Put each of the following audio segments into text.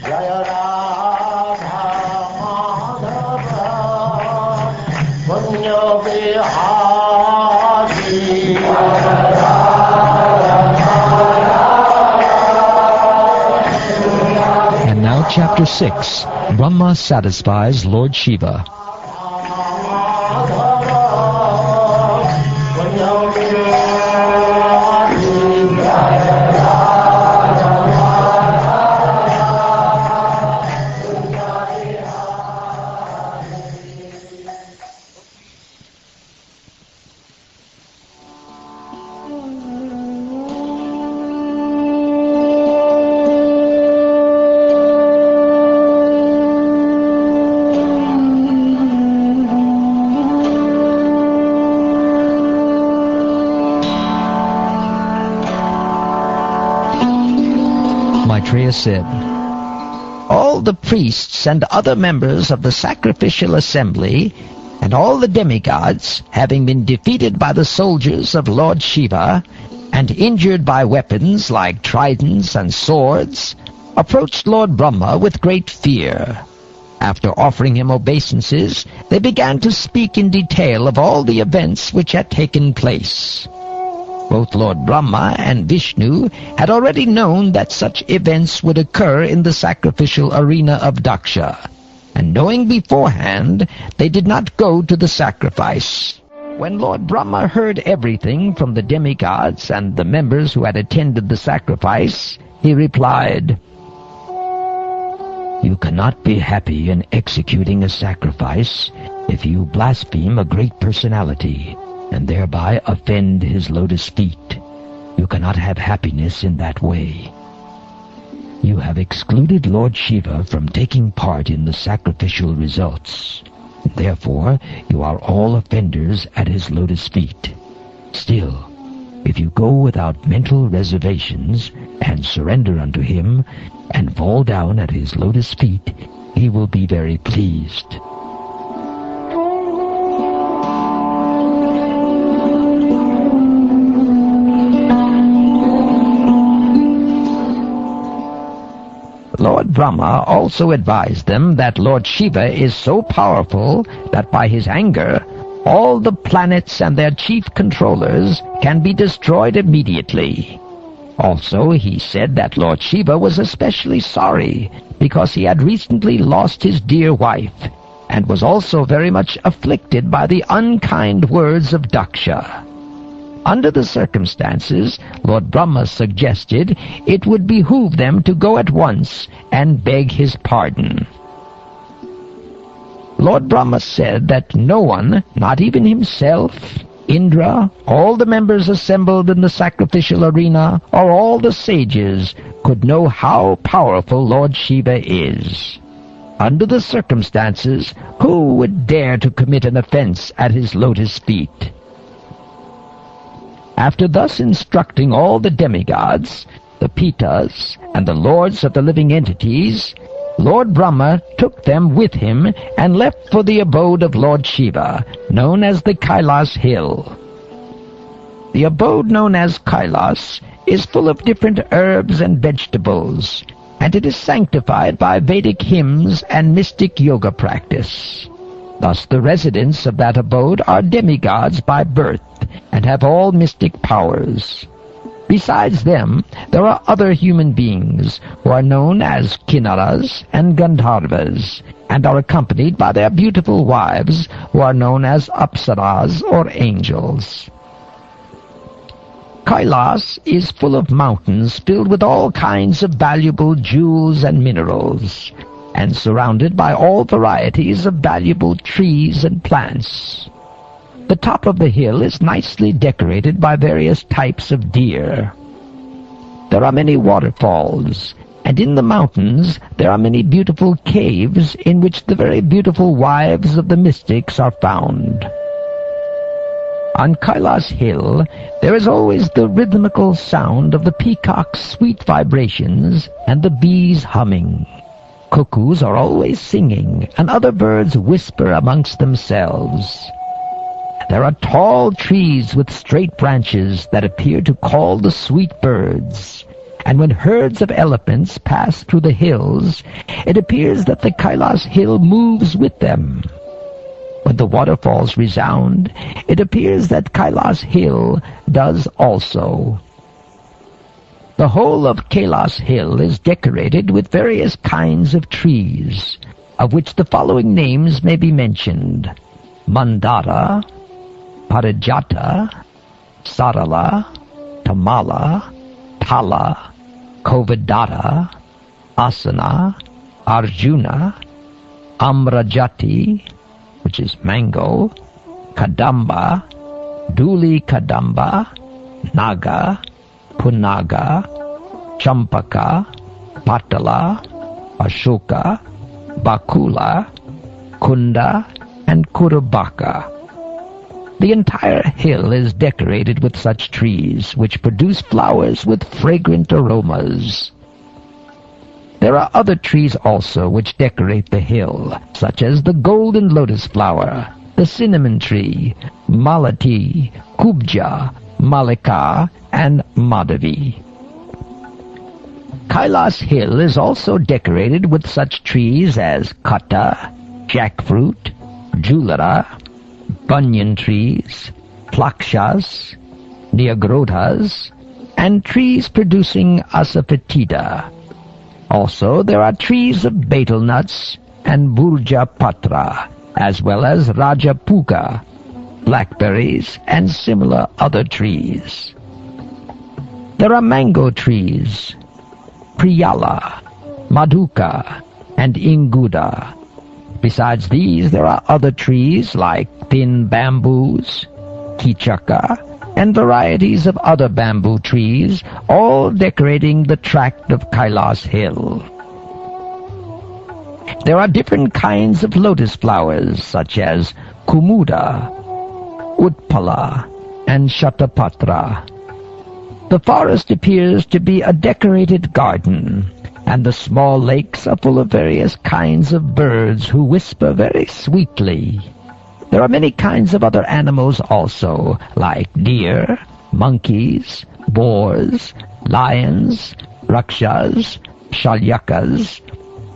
Jaya Radha Madhava Punya Vihari. And now Chapter 6, Brahma Satisfies Lord Shiva. Maitreya said, "All the priests and other members of the sacrificial assembly and all the demigods, having been defeated by the soldiers of Lord Shiva and injured by weapons like tridents and swords, approached Lord Brahma with great fear. After offering him obeisances, they began to speak in detail of all the events which had taken place. Both Lord Brahma and Vishnu had already known that such events would occur in the sacrificial arena of Daksha, and knowing beforehand, they did not go to the sacrifice. When Lord Brahma heard everything from the demigods and the members who had attended the sacrifice, he replied, "You cannot be happy in executing a sacrifice if you blaspheme a great personality and thereby offend his lotus feet. You cannot have happiness in that way. You have excluded Lord Shiva from taking part in the sacrificial results. Therefore, you are all offenders at his lotus feet. Still, if you go without mental reservations and surrender unto him and fall down at his lotus feet, he will be very pleased." Lord Brahma also advised them that Lord Shiva is so powerful that by his anger, all the planets and their chief controllers can be destroyed immediately. Also, he said that Lord Shiva was especially sorry because he had recently lost his dear wife, and was also very much afflicted by the unkind words of Daksha. Under the circumstances, Lord Brahma suggested it would behoove them to go at once and beg his pardon. Lord Brahma said that no one, not even himself, Indra, all the members assembled in the sacrificial arena, or all the sages, could know how powerful Lord Shiva is. Under the circumstances, who would dare to commit an offense at his lotus feet? After thus instructing all the demigods, the Pitas, and the lords of the living entities, Lord Brahma took them with him and left for the abode of Lord Shiva, known as the Kailas Hill. The abode known as Kailas is full of different herbs and vegetables, and it is sanctified by Vedic hymns and mystic yoga practice. Thus the residents of that abode are demigods by birth, and have all mystic powers. Besides them, there are other human beings who are known as Kinnaras and Gandharvas, and are accompanied by their beautiful wives, who are known as Apsaras or angels. Kailas is full of mountains filled with all kinds of valuable jewels and minerals, and surrounded by all varieties of valuable trees and plants. The top of the hill is nicely decorated by various types of deer. There are many waterfalls, and in the mountains there are many beautiful caves in which the very beautiful wives of the mystics are found. On Kailas Hill there is always the rhythmical sound of the peacock's sweet vibrations and the bees humming. Cuckoos are always singing, and other birds whisper amongst themselves. There are tall trees with straight branches that appear to call the sweet birds, and when herds of elephants pass through the hills, it appears that the Kailas hill moves with them. When the waterfalls resound, it appears that Kailas hill does also. The whole of Kailas hill is decorated with various kinds of trees, of which the following names may be mentioned: Mandara, Parijata, Sarala, Tamala, Tala, Kovadata, Asana, Arjuna, Amrajati, which is mango, Kadamba, Duli Kadamba, Naga, Punaga, Champaka, Patala, Ashoka, Bakula, Kunda, and Kurubaka. The entire hill is decorated with such trees, which produce flowers with fragrant aromas. There are other trees also which decorate the hill, such as the golden lotus flower, the cinnamon tree, Malati, Kubja, Malika, and Madhavi. Kailas hill is also decorated with such trees as Kata, jackfruit, Julara, banyan trees, plakshas, neogrotas, and trees producing asafoetida. Also, there are trees of betel nuts and burja patra, as well as rajapuka, blackberries, and similar other trees. There are mango trees, priyala, madhuka, and inguda. Besides these, there are other trees like thin bamboos, kichaka, and varieties of other bamboo trees, all decorating the tract of Kailas hill. There are different kinds of lotus flowers, such as kumuda, utpala, and shatapatra. The forest appears to be a decorated garden, and the small lakes are full of various kinds of birds who whisper very sweetly. There are many kinds of other animals also, like deer, monkeys, boars, lions, rakshas, shalyakas,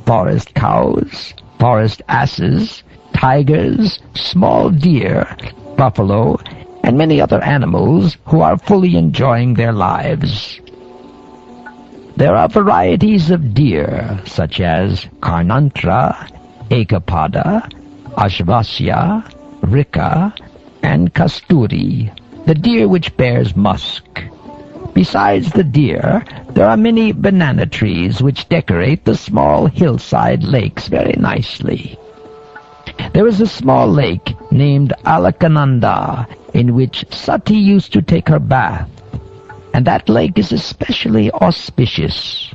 forest cows, forest asses, tigers, small deer, buffalo, and many other animals who are fully enjoying their lives. There are varieties of deer, such as Karnantra, Ekapada, Ashvasya, Rika, and Kasturi, the deer which bears musk. Besides the deer, there are many banana trees which decorate the small hillside lakes very nicely. There is a small lake named Alakananda in which Sati used to take her bath, and that lake is especially auspicious.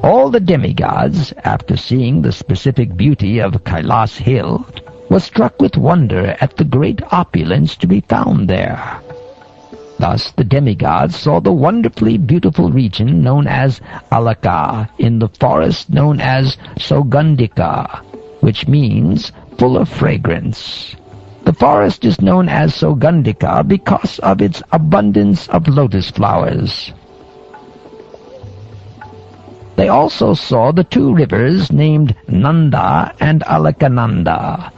All the demigods, after seeing the specific beauty of Kailas hill, were struck with wonder at the great opulence to be found there. Thus the demigods saw the wonderfully beautiful region known as Alaka in the forest known as Sogandika, which means full of fragrance. The forest is known as Sogandika because of its abundance of lotus flowers. They also saw the two rivers named Nanda and Alakananda.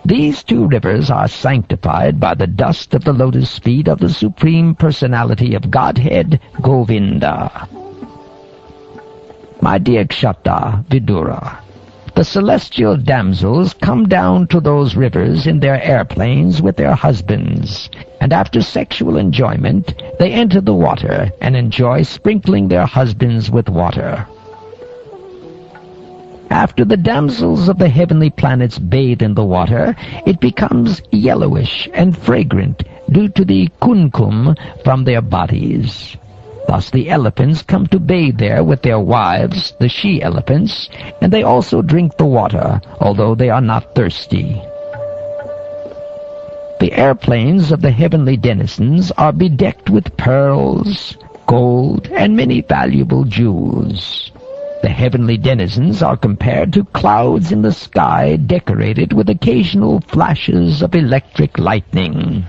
These two rivers are sanctified by the dust of the lotus feet of the Supreme Personality of Godhead, Govinda. My dear Kshata, Vidura, the celestial damsels come down to those rivers in their airplanes with their husbands, and after sexual enjoyment, they enter the water and enjoy sprinkling their husbands with water. After the damsels of the heavenly planets bathe in the water, it becomes yellowish and fragrant due to the kunkum from their bodies. Thus the elephants come to bathe there with their wives, the she-elephants, and they also drink the water, although they are not thirsty. The airplanes of the heavenly denizens are bedecked with pearls, gold, and many valuable jewels. The heavenly denizens are compared to clouds in the sky decorated with occasional flashes of electric lightning.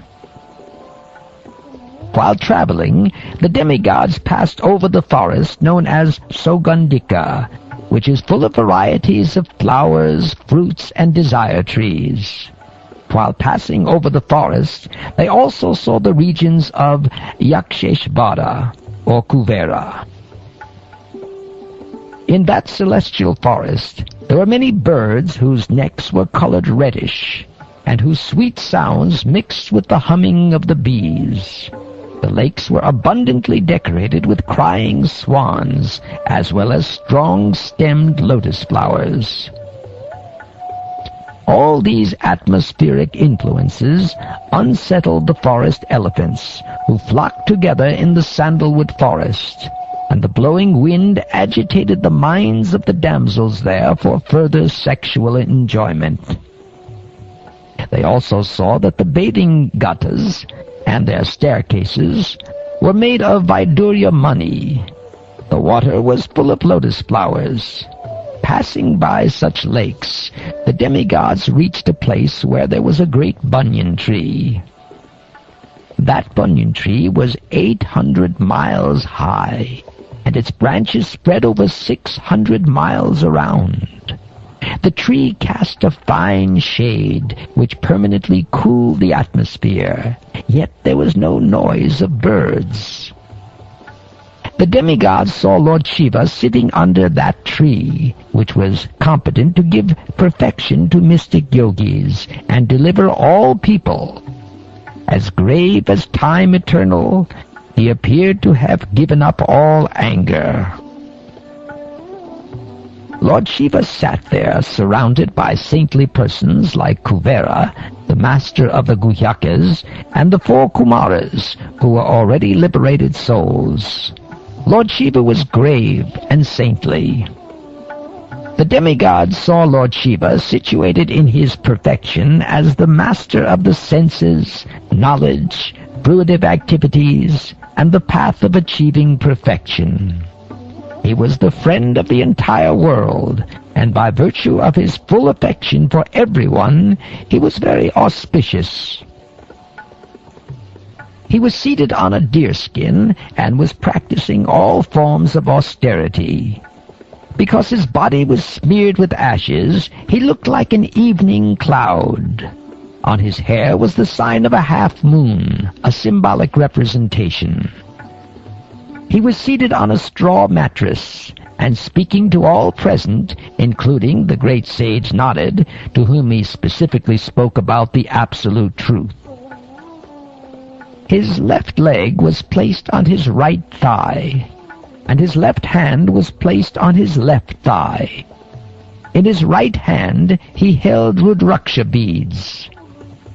While traveling, the demigods passed over the forest known as Sogandika, which is full of varieties of flowers, fruits, and desire trees. While passing over the forest, they also saw the regions of Yaksheshvara, or Kuvera. In that celestial forest, there were many birds whose necks were colored reddish, and whose sweet sounds mixed with the humming of the bees. The lakes were abundantly decorated with crying swans, as well as strong-stemmed lotus flowers. All these atmospheric influences unsettled the forest elephants, who flocked together in the sandalwood forest, and the blowing wind agitated the minds of the damsels there for further sexual enjoyment. They also saw that the bathing ghatas and their staircases were made of Vaidurya money. The water was full of lotus flowers. Passing by such lakes, the demigods reached a place where there was a great banyan tree. That banyan tree was 800 miles high, and its branches spread over 600 miles around. The tree cast a fine shade, which permanently cooled the atmosphere, yet there was no noise of birds. The demigods saw Lord Shiva sitting under that tree, which was competent to give perfection to mystic yogis and deliver all people. As grave as time eternal, he appeared to have given up all anger. Lord Shiva sat there, surrounded by saintly persons like Kuvera, the master of the Guhyakas, and the 4 Kumaras, who were already liberated souls. Lord Shiva was grave and saintly. The demigods saw Lord Shiva situated in his perfection as the master of the senses, knowledge, fruitive activities, and the path of achieving perfection. He was the friend of the entire world, and by virtue of his full affection for everyone, he was very auspicious. He was seated on a deerskin and was practicing all forms of austerity. Because his body was smeared with ashes, he looked like an evening cloud. On his hair was the sign of a half-moon, a symbolic representation. He was seated on a straw mattress, and speaking to all present, including the great sage Narad, to whom he specifically spoke about the absolute truth. His left leg was placed on his right thigh, and his left hand was placed on his left thigh. In his right hand he held Rudraksha beads.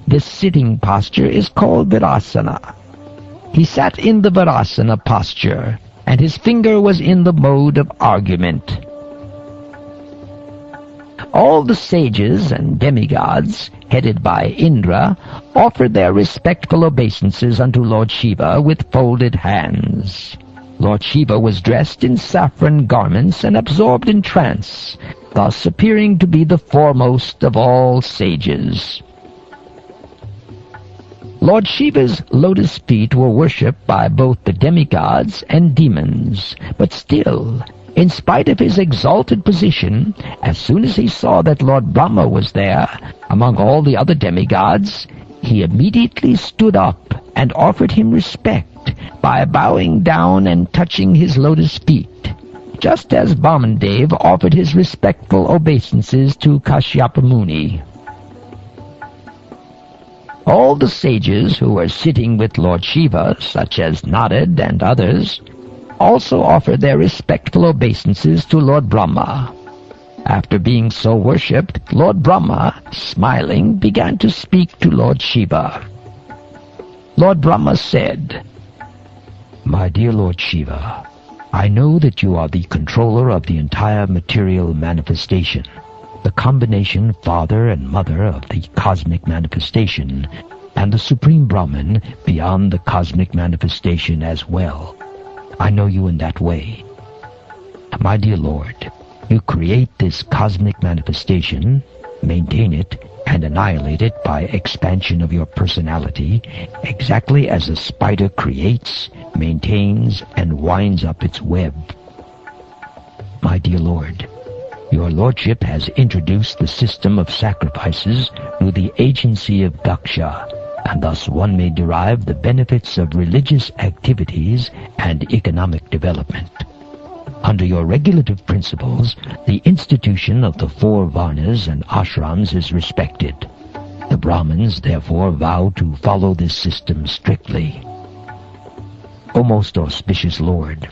This sitting posture is called Virasana. He sat in the Virasana posture, and his finger was in the mode of argument. All the sages and demigods, headed by Indra, offered their respectful obeisances unto Lord Shiva with folded hands. Lord Shiva was dressed in saffron garments and absorbed in trance, thus appearing to be the foremost of all sages. Lord Shiva's lotus feet were worshipped by both the demigods and demons, but still, in spite of his exalted position, as soon as he saw that Lord Brahma was there, among all the other demigods, he immediately stood up and offered him respect by bowing down and touching his lotus feet, just as Vamandev offered his respectful obeisances to Kashyapa Muni. All the sages who were sitting with Lord Shiva, such as Narad and others, also offered their respectful obeisances to Lord Brahma. After being so worshipped, Lord Brahma, smiling, began to speak to Lord Shiva. Lord Brahma said, "My dear Lord Shiva, I know that you are the controller of the entire material manifestation, the combination father and mother of the cosmic manifestation, and the Supreme Brahman beyond the cosmic manifestation as well. I know you in that way. My dear Lord, you create this cosmic manifestation, maintain it, and annihilate it by expansion of your personality, exactly as a spider creates, maintains, and winds up its web. My dear Lord, your Lordship has introduced the system of sacrifices through the agency of Daksha, and thus one may derive the benefits of religious activities and economic development. Under your regulative principles, the institution of the 4 varnas and ashrams is respected. The Brahmins therefore vow to follow this system strictly. O most auspicious Lord,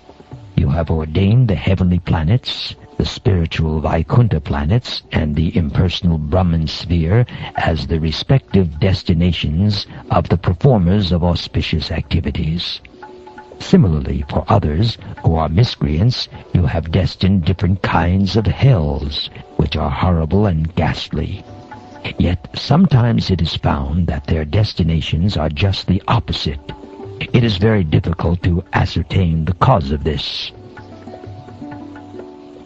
you have ordained the heavenly planets, the spiritual Vaikuntha planets, and the impersonal Brahman sphere as the respective destinations of the performers of auspicious activities. Similarly, for others who are miscreants, you have destined different kinds of hells, which are horrible and ghastly. Yet sometimes it is found that their destinations are just the opposite. It is very difficult to ascertain the cause of this.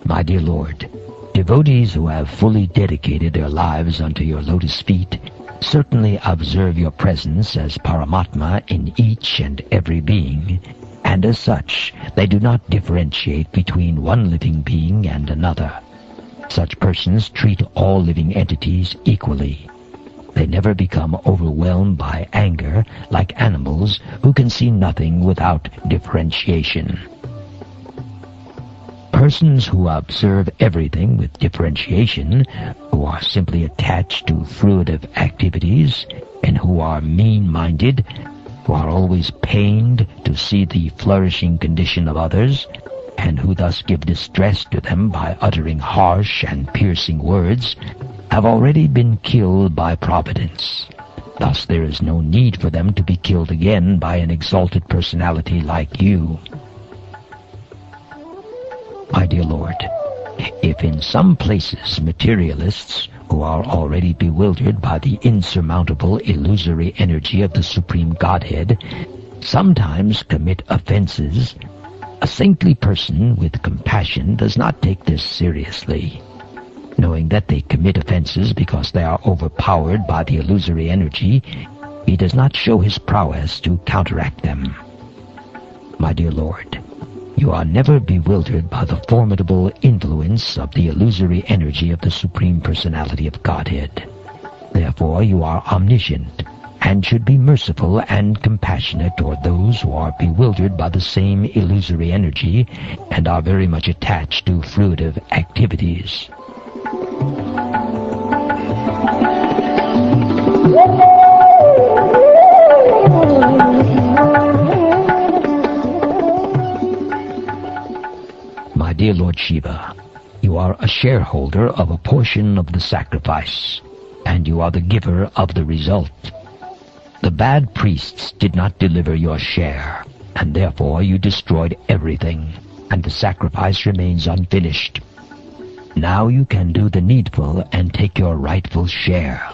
My dear Lord, devotees who have fully dedicated their lives unto your lotus feet certainly observe your presence as Paramatma in each and every being, and as such they do not differentiate between one living being and another. Such persons treat all living entities equally. They never become overwhelmed by anger like animals who can see nothing without differentiation. Persons who observe everything with differentiation, who are simply attached to fruitive activities, and who are mean-minded, who are always pained to see the flourishing condition of others, and who thus give distress to them by uttering harsh and piercing words, have already been killed by Providence. Thus there is no need for them to be killed again by an exalted personality like you. My dear Lord, if in some places materialists who are already bewildered by the insurmountable illusory energy of the Supreme Godhead sometimes commit offenses, a saintly person with compassion does not take this seriously. Knowing that they commit offenses because they are overpowered by the illusory energy, he does not show his prowess to counteract them. My dear Lord, you are never bewildered by the formidable influence of the illusory energy of the Supreme Personality of Godhead. Therefore you are omniscient, and should be merciful and compassionate toward those who are bewildered by the same illusory energy and are very much attached to fruitive activities. My dear Lord Shiva, you are a shareholder of a portion of the sacrifice, and you are the giver of the result. The bad priests did not deliver your share, and therefore you destroyed everything, and the sacrifice remains unfinished. Now you can do the needful and take your rightful share.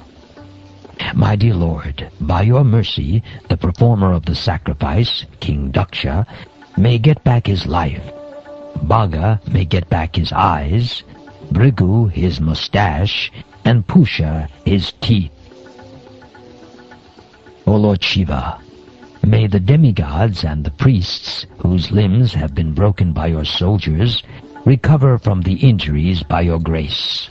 My dear Lord, by your mercy, the performer of the sacrifice, King Daksha, may get back his life. Bhaga may get back his eyes, Bhrigu his mustache, and Pusha his teeth. O Lord Shiva, may the demigods and the priests, whose limbs have been broken by your soldiers, recover from the injuries by your grace.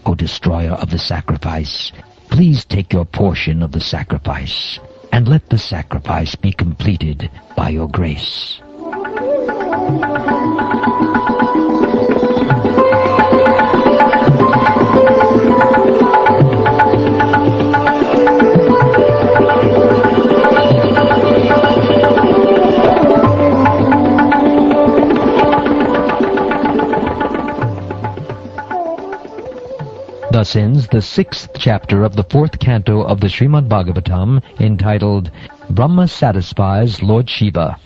O destroyer of the sacrifice, please take your portion of the sacrifice, and let the sacrifice be completed by your grace. Thus ends the 6th chapter of the 4th canto of the Srimad Bhagavatam, entitled Brahma Satisfies Lord Shiva.